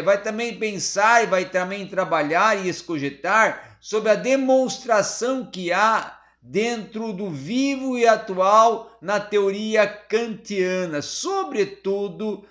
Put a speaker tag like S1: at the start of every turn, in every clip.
S1: vai também pensar e vai também trabalhar e escogitar sobre a demonstração que há dentro do vivo e atual na teoria kantiana, sobretudo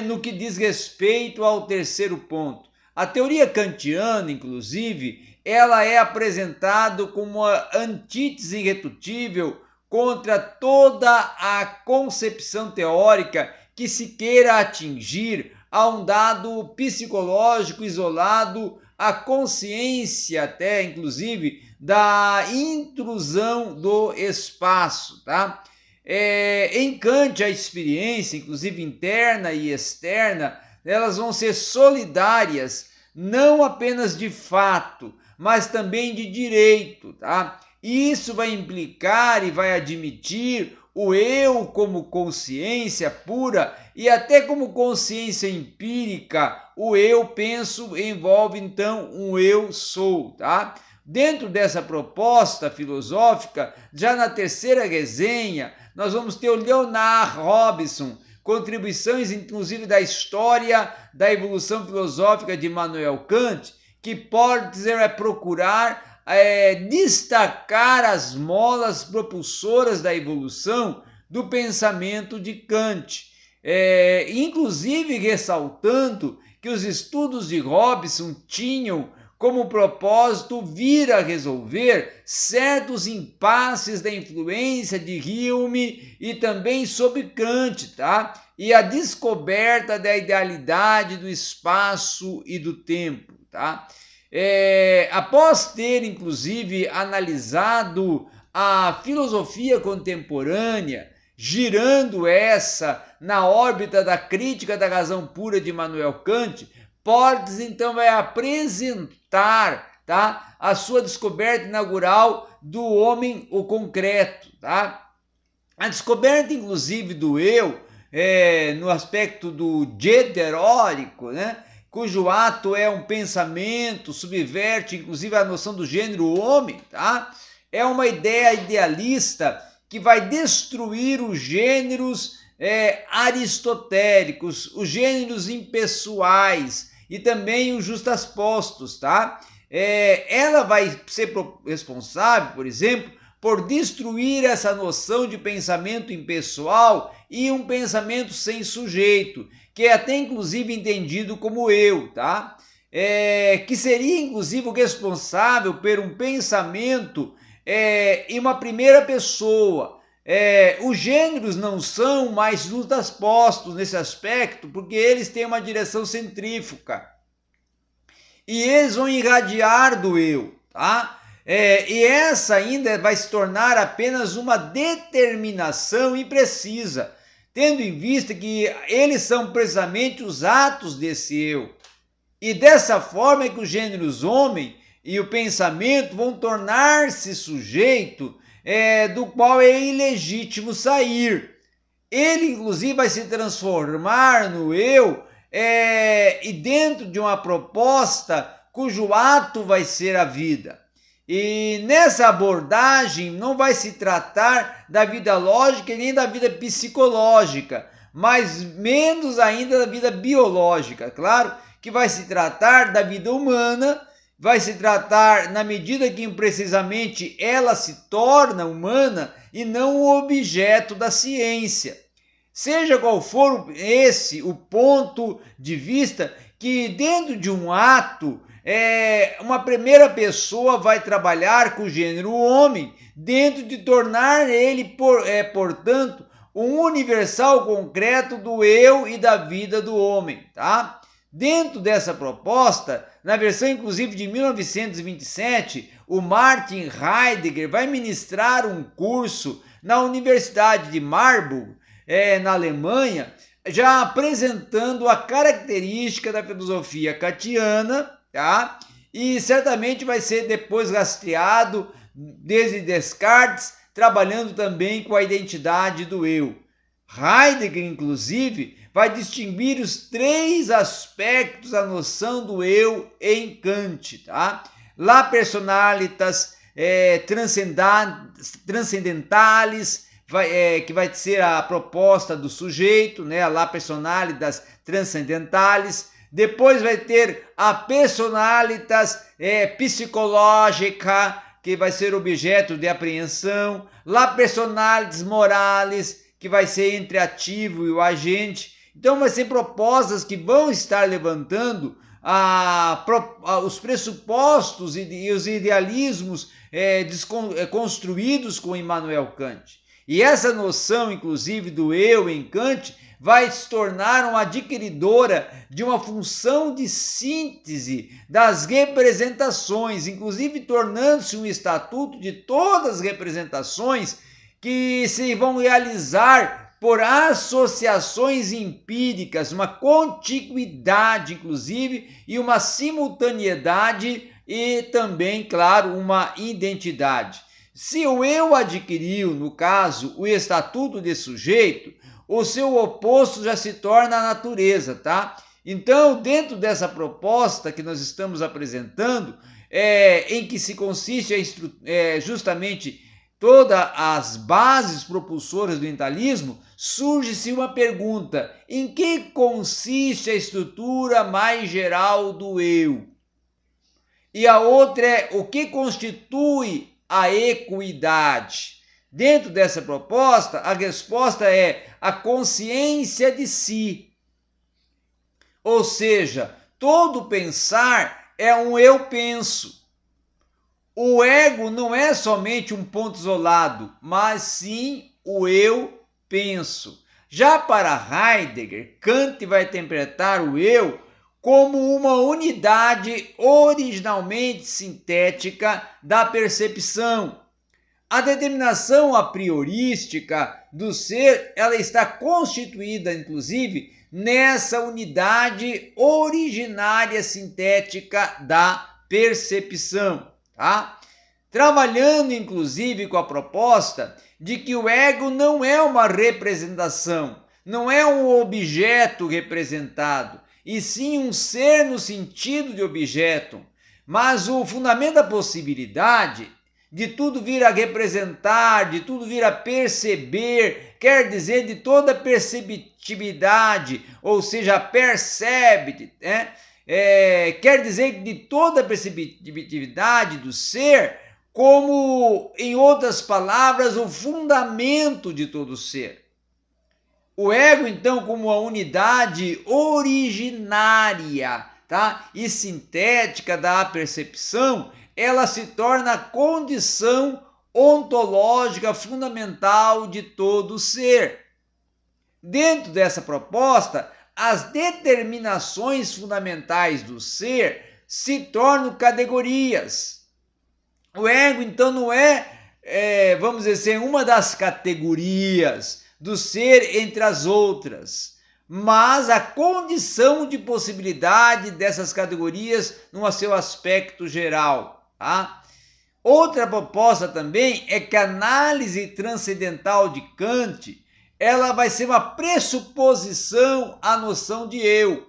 S1: no que diz respeito ao terceiro ponto. A teoria kantiana, inclusive, ela é apresentada como uma antítese irredutível contra toda a concepção teórica que se queira atingir a um dado psicológico isolado, a consciência até, inclusive, da intrusão do espaço, tá? Em Kant, a experiência, inclusive interna e externa, elas vão ser solidárias, não apenas de fato, mas também de direito, tá? Isso vai implicar e vai admitir o eu como consciência pura e até como consciência empírica. O eu penso envolve então um eu sou, tá? Dentro dessa proposta filosófica, já na terceira resenha, nós vamos ter o Leonard Robinson, contribuições inclusive da história da evolução filosófica de Immanuel Kant, que pode dizer procurar destacar as molas propulsoras da evolução do pensamento de Kant, inclusive ressaltando que os estudos de Robinson tinham como propósito vir a resolver certos impasses da influência de Hume e também sobre Kant, tá? E a descoberta da idealidade do espaço e do tempo, tá? Após ter, inclusive, analisado a filosofia contemporânea, girando essa na órbita da crítica da razão pura de Immanuel Kant, Portes então vai apresentar, tá, a sua descoberta inaugural do homem, o concreto. Tá? A descoberta, inclusive, do eu, no aspecto do je teórico, né? Cujo ato é um pensamento, subverte inclusive a noção do gênero homem, tá? É uma ideia idealista que vai destruir os gêneros aristotélicos, os gêneros impessoais e também os justaspostos, tá? Ela vai ser responsável, por exemplo, por destruir essa noção de pensamento impessoal e um pensamento sem sujeito, que é até inclusive entendido como eu, tá? Que seria inclusive o responsável por um pensamento em uma primeira pessoa. Os gêneros não são mais justaspostos nesse aspecto, porque eles têm uma direção centrífuga. E eles vão irradiar do eu, tá? E essa ainda vai se tornar apenas uma determinação imprecisa, tendo em vista que eles são precisamente os atos desse eu. E dessa forma é que os gêneros homem e o pensamento vão tornar-se sujeito do qual é ilegítimo sair. Ele, inclusive, vai se transformar no eu e dentro de uma proposta cujo ato vai ser a vida. E nessa abordagem não vai se tratar da vida lógica e nem da vida psicológica, mas menos ainda da vida biológica. Claro que vai se tratar da vida humana, vai se tratar na medida que precisamente ela se torna humana e não o objeto da ciência. Seja qual for esse o ponto de vista, que dentro de um ato uma primeira pessoa vai trabalhar com o gênero homem, dentro de tornar ele, portanto, um universal concreto do eu e da vida do homem, tá? Dentro dessa proposta, na versão inclusive de 1927, o Martin Heidegger vai ministrar um curso na Universidade de Marburg, na Alemanha, já apresentando a característica da filosofia kantiana, tá? E certamente vai ser depois rastreado desde Descartes, trabalhando também com a identidade do eu. Heidegger, inclusive, vai distinguir os 3 aspectos da noção do eu em Kant, tá? La personalitas transcendentalis, que vai ser a proposta do sujeito, né, a la personalitas transcendentalis. Depois vai ter a personalitas psicológica, que vai ser objeto de apreensão, la personalitas moralis, que vai ser entre ativo e o agente. Então, vai ser propostas que vão estar levantando os pressupostos e os idealismos construídos com Immanuel Kant. E essa noção, inclusive, do eu em Kant, vai se tornar uma adquiridora de uma função de síntese das representações, inclusive tornando-se um estatuto de todas as representações que se vão realizar por associações empíricas, uma contiguidade, inclusive, e uma simultaneidade e também, claro, uma identidade. Se o eu adquiriu, no caso, o estatuto de sujeito, o seu oposto já se torna a natureza, tá? Então, dentro dessa proposta que nós estamos apresentando, em que se consiste justamente todas as bases propulsoras do mentalismo, surge-se uma pergunta: em que consiste a estrutura mais geral do eu? E a outra é: o que constitui a equidade? Dentro dessa proposta, a resposta é a consciência de si. Ou seja, todo pensar é um eu penso. O ego não é somente um ponto isolado, mas sim o eu penso. Já para Heidegger, Kant vai interpretar o eu como uma unidade originalmente sintética da percepção. A determinação a priorística do ser, ela está constituída, inclusive, nessa unidade originária sintética da percepção, tá? Trabalhando, inclusive, com a proposta de que o ego não é uma representação, não é um objeto representado, e sim um ser no sentido de objeto. Mas o fundamento da possibilidade de tudo vir a representar, de tudo vir a perceber, quer dizer, de toda perceptibilidade, ou seja, percebe, quer dizer de toda perceptibilidade do ser, como, em outras palavras, o fundamento de todo ser. O ego, então, como a unidade originária, tá? E sintética da percepção, ela se torna a condição ontológica fundamental de todo ser. Dentro dessa proposta, as determinações fundamentais do ser se tornam categorias. O ego, então, não vamos dizer, uma das categorias do ser entre as outras, mas a condição de possibilidade dessas categorias no seu aspecto geral. Tá? Outra proposta também é que a análise transcendental de Kant, ela vai ser uma pressuposição à noção de eu,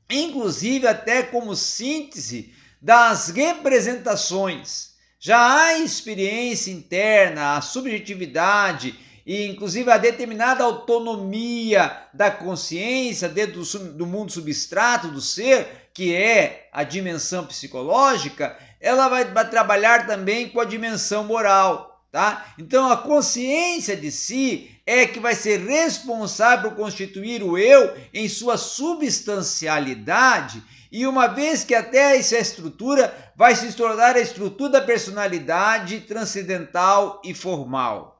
S1: inclusive até como síntese das representações. Já a experiência interna, a subjetividade e inclusive a determinada autonomia da consciência dentro do mundo substrato do ser, que é a dimensão psicológica, ela vai trabalhar também com a dimensão moral, tá? Então a consciência de si é que vai ser responsável por constituir o eu em sua substancialidade, e uma vez que até essa estrutura vai se tornar a estrutura da personalidade transcendental e formal.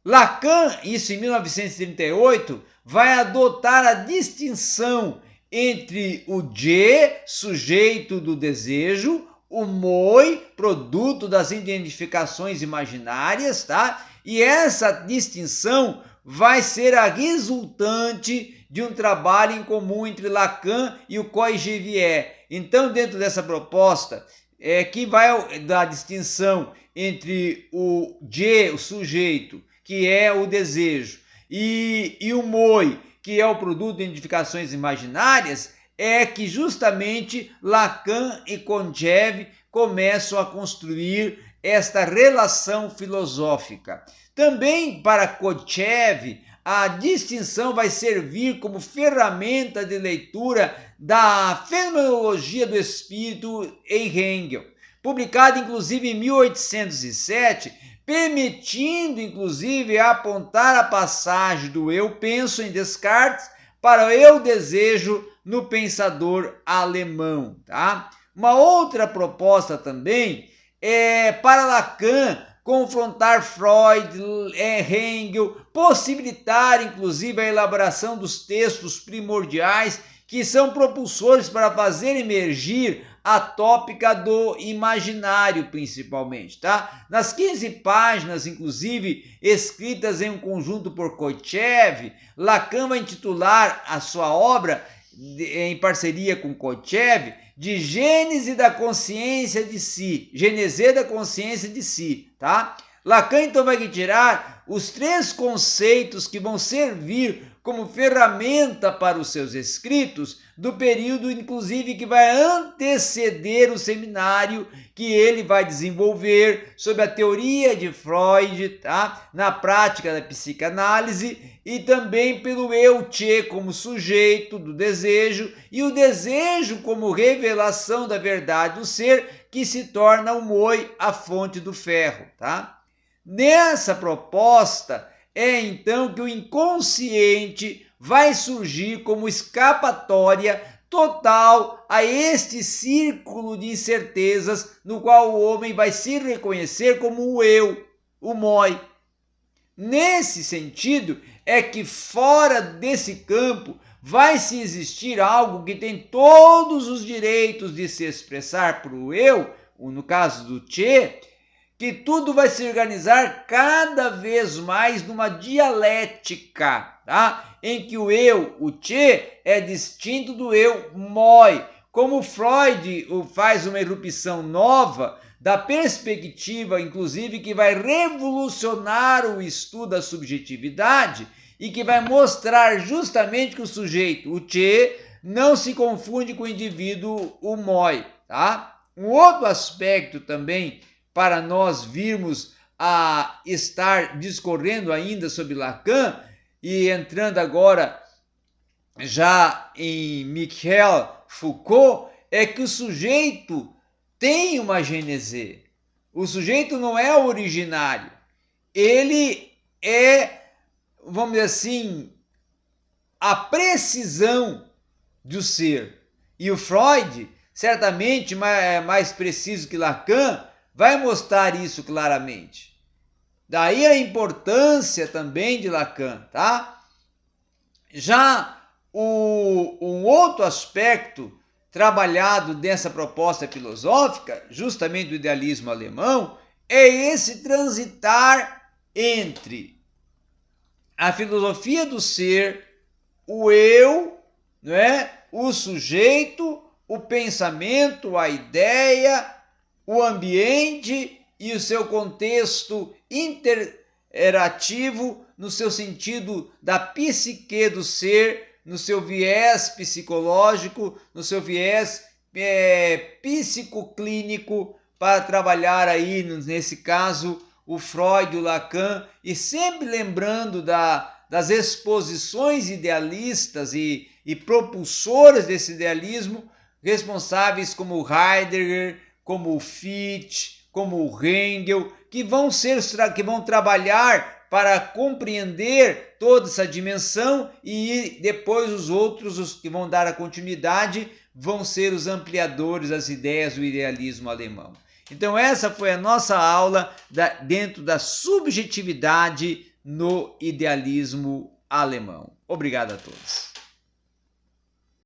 S1: Lacan, isso em 1938, vai adotar a distinção entre o je, sujeito do desejo, o moi, produto das identificações imaginárias, tá? E essa distinção vai ser a resultante de um trabalho em comum entre Lacan e o Coy-Gevier. Então, dentro dessa proposta, que vai dar distinção entre o je, o sujeito, que é o desejo, e o moi, que é o produto de identificações imaginárias, é que justamente Lacan e Kojève começam a construir esta relação filosófica. Também para Kochev, a distinção vai servir como ferramenta de leitura da Fenomenologia do Espírito em Hegel, publicada inclusive em 1807, permitindo inclusive apontar a passagem do eu penso em Descartes para o eu desejo no pensador alemão. Tá? Uma outra proposta também é para Lacan confrontar Freud, Hegel, possibilitar inclusive a elaboração dos textos primordiais que são propulsores para fazer emergir a tópica do imaginário, principalmente, tá? Nas 15 páginas, inclusive, escritas em um conjunto por Kochev, Lacan vai intitular a sua obra, em parceria com Kochev, de Gênese da Consciência de Si, Gênese da Consciência de Si, tá? Lacan então vai retirar os 3 conceitos que vão servir como ferramenta para os seus escritos do período, inclusive, que vai anteceder o seminário que ele vai desenvolver sobre a teoria de Freud, tá? Na prática da psicanálise, e também pelo eu-che como sujeito do desejo e o desejo como revelação da verdade do ser, que se torna o moi, a fonte do ferro. Tá? Nessa proposta é então que o inconsciente vai surgir como escapatória total a este círculo de incertezas no qual o homem vai se reconhecer como o eu, o moi. Nesse sentido é que fora desse campo vai se existir algo que tem todos os direitos de se expressar para o eu, no caso do Che, que tudo vai se organizar cada vez mais numa dialética, tá? Em que o eu, o Che, é distinto do eu, moi. Como Freud faz uma irrupção nova da perspectiva, inclusive, que vai revolucionar o estudo da subjetividade e que vai mostrar justamente que o sujeito, o Che, não se confunde com o indivíduo, o moi. Tá? Um outro aspecto também para nós virmos a estar discorrendo ainda sobre Lacan e entrando agora já em Michel Foucault, é que o sujeito tem uma gênese. O sujeito não é originário. Ele é, vamos dizer assim, a precisão do ser. E o Freud, certamente mais preciso que Lacan, vai mostrar isso claramente. Daí a importância também de Lacan, tá? Já um outro aspecto trabalhado dessa proposta filosófica, justamente do idealismo alemão, é esse transitar entre a filosofia do ser, o eu, né? O sujeito, o pensamento, a ideia, o ambiente e o seu contexto interativo no seu sentido da psique do ser, no seu viés psicológico, no seu viés psicoclínico, para trabalhar aí, nesse caso, o Freud, o Lacan, e sempre lembrando das exposições idealistas e propulsoras desse idealismo, responsáveis como Heidegger, como o Fichte, como o Hegel, que vão trabalhar para compreender toda essa dimensão, e depois os outros, os que vão dar a continuidade, vão ser os ampliadores das ideias do idealismo alemão. Então essa foi a nossa aula dentro da subjetividade no idealismo alemão. Obrigado a todos.